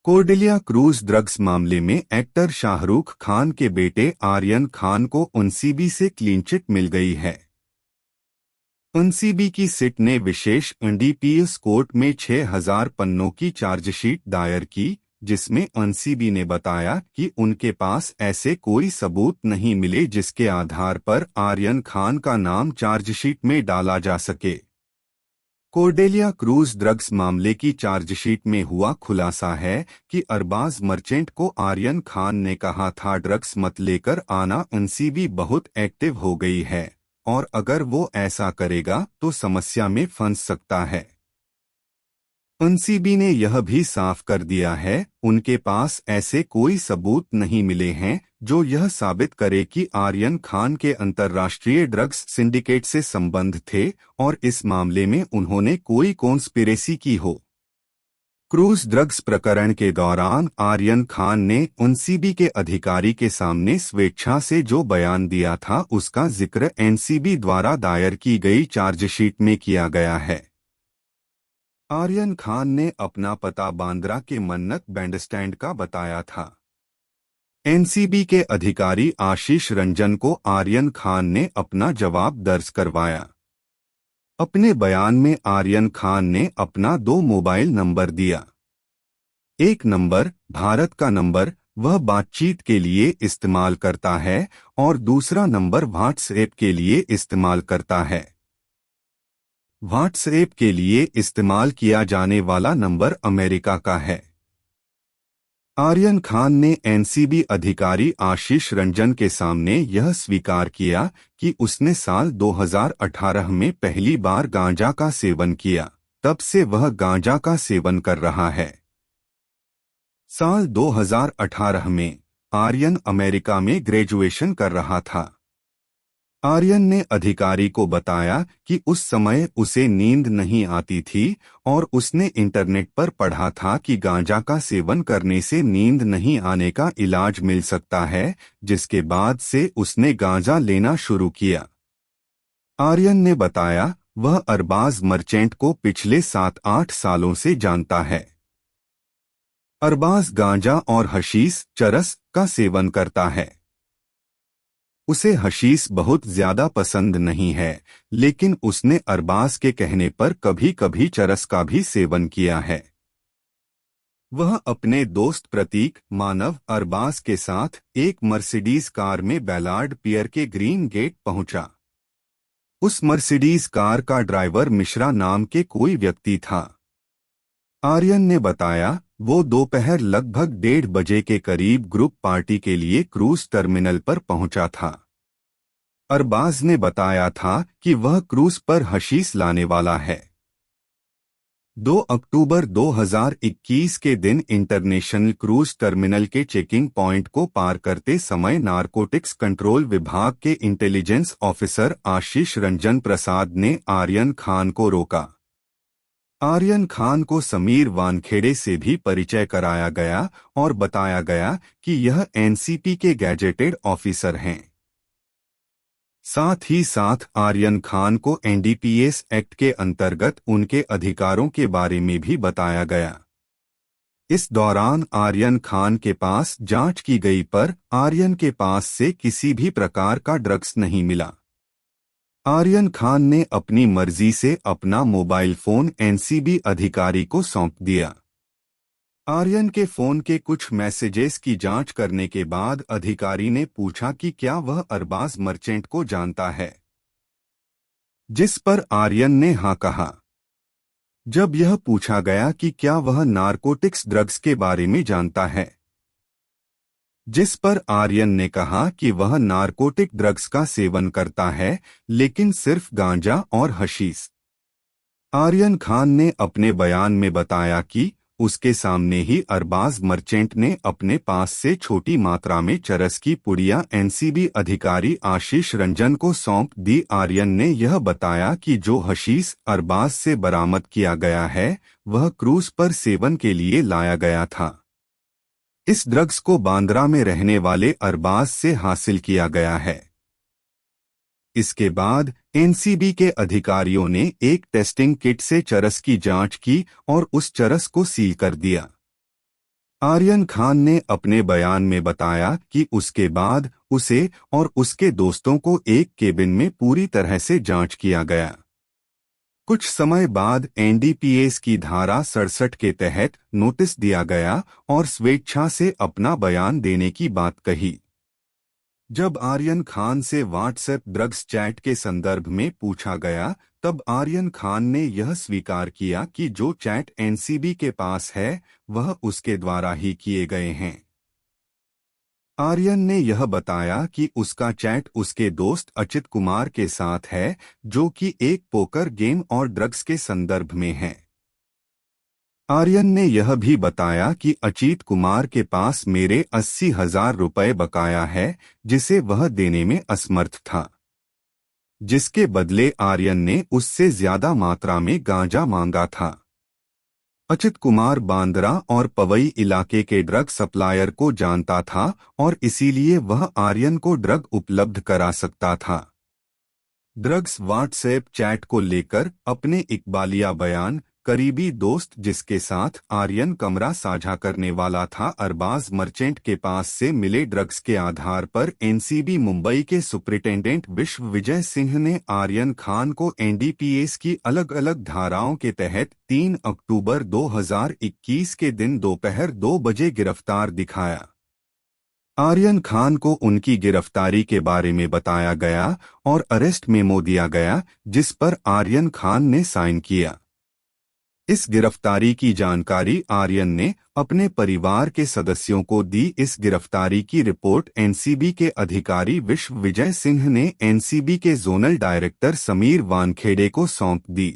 Cordelia cruise drugs मामले में actor Shahrukh Khan के बेटे आर्यन खान को एनसीबी से क्लीन चिट मिल गई है। एनसीबी की सिट ने विशेष एनडीपीएस कोर्ट में 6000 पन्नों की चार्जशीट दायर की, जिसमें एनसीबी ने बताया कि उनके पास ऐसे कोई सबूत नहीं मिले जिसके आधार पर आर्यन खान का नाम चार्जशीट में डाला जा सके। कॉर्डेलिया क्रूज ड्रग्स मामले की चार्जशीट में हुआ खुलासा है कि अरबाज मर्चेंट को आर्यन खान ने कहा था ड्रग्स मत लेकर आना। एनसीबी बहुत एक्टिव हो गई है और अगर वो ऐसा करेगा तो समस्या में फंस सकता है। एनसीबी ने यह भी साफ कर दिया है उनके पास ऐसे कोई सबूत नहीं मिले हैं जो यह साबित करे कि आर्यन खान के अंतर्राष्ट्रीय ड्रग्स सिंडिकेट से संबंध थे और इस मामले में उन्होंने कोई कॉन्स्पिरेसी की हो। क्रूज ड्रग्स प्रकरण के दौरान आर्यन खान ने एनसीबी के अधिकारी के सामने स्वेच्छा से जो बयान दिया था उसका जिक्र एनसीबी द्वारा दायर की गई चार्जशीट में किया गया है। आर्यन खान ने अपना पता बांद्रा के मन्नत बैंडस्टैंड का बताया था। एनसीबी के अधिकारी आशीष रंजन को आर्यन खान ने अपना जवाब दर्ज करवाया। अपने बयान में आर्यन खान ने अपना 2 मोबाइल नंबर दिया। एक नंबर भारत का नंबर वह बातचीत के लिए इस्तेमाल करता है और दूसरा नंबर व्हाट्सएप के लिए इस्तेमाल करता है। व्हाट्सएप के लिए इस्तेमाल किया जाने वाला नंबर अमेरिका का है। आर्यन खान ने एनसीबी अधिकारी आशीष रंजन के सामने यह स्वीकार किया कि उसने साल 2018 में पहली बार गांजा का सेवन किया, तब से वह गांजा का सेवन कर रहा है। साल 2018 में आर्यन अमेरिका में ग्रेजुएशन कर रहा था। आर्यन ने अधिकारी को बताया कि उस समय उसे नींद नहीं आती थी और उसने इंटरनेट पर पढ़ा था कि गांजा का सेवन करने से नींद नहीं आने का इलाज मिल सकता है, जिसके बाद से उसने गांजा लेना शुरू किया। आर्यन ने बताया वह अरबाज मर्चेंट को पिछले 7-8 सालों से जानता है। अरबाज गांजा और हशीश चरस का सेवन करता है। उसे हशीश बहुत ज्यादा पसंद नहीं है, लेकिन उसने अरबाज के कहने पर कभी कभी चरस का भी सेवन किया है। वह अपने दोस्त प्रतीक मानव अरबाज के साथ एक मर्सिडीज कार में बैलार्ड पियर के ग्रीन गेट पहुंचा। उस मर्सिडीज कार का ड्राइवर मिश्रा नाम के कोई व्यक्ति था। आर्यन ने बताया वो दोपहर लगभग 1:30 बजे के करीब ग्रुप पार्टी के लिए क्रूज टर्मिनल पर पहुंचा था। अरबाज ने बताया था कि वह क्रूज पर हशीश लाने वाला है। 2 अक्टूबर 2021 के दिन इंटरनेशनल क्रूज टर्मिनल के चेकिंग पॉइंट को पार करते समय नारकोटिक्स कंट्रोल विभाग के इंटेलिजेंस ऑफिसर आशीष रंजन प्रसाद ने आर्यन खान को रोका। आर्यन खान को समीर वानखेड़े से भी परिचय कराया गया और बताया गया कि यह एनसीपी के गैजेटेड ऑफिसर हैं। साथ ही साथ आर्यन खान को एनडीपीएस एक्ट के अंतर्गत उनके अधिकारों के बारे में भी बताया गया। इस दौरान आर्यन खान के पास जांच की गई पर आर्यन के पास से किसी भी प्रकार का ड्रग्स नहीं मिला। आर्यन खान ने अपनी मर्जी से अपना मोबाइल फोन एनसीबी अधिकारी को सौंप दिया। आर्यन के फोन के कुछ मैसेजेस की जांच करने के बाद अधिकारी ने पूछा कि क्या वह अरबाज मर्चेंट को जानता है, जिस पर आर्यन ने हाँ कहा। जब यह पूछा गया कि क्या वह नारकोटिक्स ड्रग्स के बारे में जानता है, जिस पर आर्यन ने कहा कि वह नारकोटिक ड्रग्स का सेवन करता है, लेकिन सिर्फ गांजा और हशीश। आर्यन खान ने अपने बयान में बताया कि उसके सामने ही अरबाज मर्चेंट ने अपने पास से छोटी मात्रा में चरस की पुड़िया एनसीबी अधिकारी आशीष रंजन को सौंप दी। आर्यन ने यह बताया कि जो हशीश अरबाज से बरामद किया गया है वह क्रूज पर सेवन के लिए लाया गया था। इस ड्रग्स को बांद्रा में रहने वाले अरबाज से हासिल किया गया है। इसके बाद एनसीबी के अधिकारियों ने एक टेस्टिंग किट से चरस की जांच की और उस चरस को सील कर दिया। आर्यन खान ने अपने बयान में बताया कि उसके बाद उसे और उसके दोस्तों को एक केबिन में पूरी तरह से जांच किया गया। कुछ समय बाद एनडीपीएस की धारा 67 के तहत नोटिस दिया गया और स्वेच्छा से अपना बयान देने की बात कही। जब आर्यन खान से व्हाट्सएप ड्रग्स चैट के संदर्भ में पूछा गया, तब आर्यन खान ने यह स्वीकार किया कि जो चैट एनसीबी के पास है वह उसके द्वारा ही किए गए हैं। आर्यन ने यह बताया कि उसका चैट उसके दोस्त अचित कुमार के साथ है, जो कि एक पोकर गेम और ड्रग्स के संदर्भ में है। आर्यन ने यह भी बताया कि अचित कुमार के पास मेरे 80,000 रुपये बकाया है, जिसे वह देने में असमर्थ था, जिसके बदले आर्यन ने उससे ज्यादा मात्रा में गांजा मांगा था। अचित कुमार बांद्रा और पवई इलाके के ड्रग सप्लायर को जानता था और इसीलिए वह आर्यन को ड्रग उपलब्ध करा सकता था। ड्रग्स व्हाट्सएप चैट को लेकर अपने इकबालिया बयान, करीबी दोस्त जिसके साथ आर्यन कमरा साझा करने वाला था अरबाज मर्चेंट के पास से मिले ड्रग्स के आधार पर एनसीबी मुंबई के सुपरिटेंडेंट विश्व विजय सिंह ने आर्यन खान को एनडीपीएस की अलग अलग धाराओं के तहत 3 अक्टूबर 2021 के दिन दोपहर 2 बजे गिरफ्तार दिखाया। आर्यन खान को उनकी गिरफ्तारी के बारे में बताया गया और अरेस्ट मेमो दिया गया, जिस पर आर्यन खान ने साइन किया। इस गिरफ्तारी की जानकारी आर्यन ने अपने परिवार के सदस्यों को दी। इस गिरफ्तारी की रिपोर्ट एनसीबी के अधिकारी विश्व विजय सिंह ने एनसीबी के जोनल डायरेक्टर समीर वानखेड़े को सौंप दी।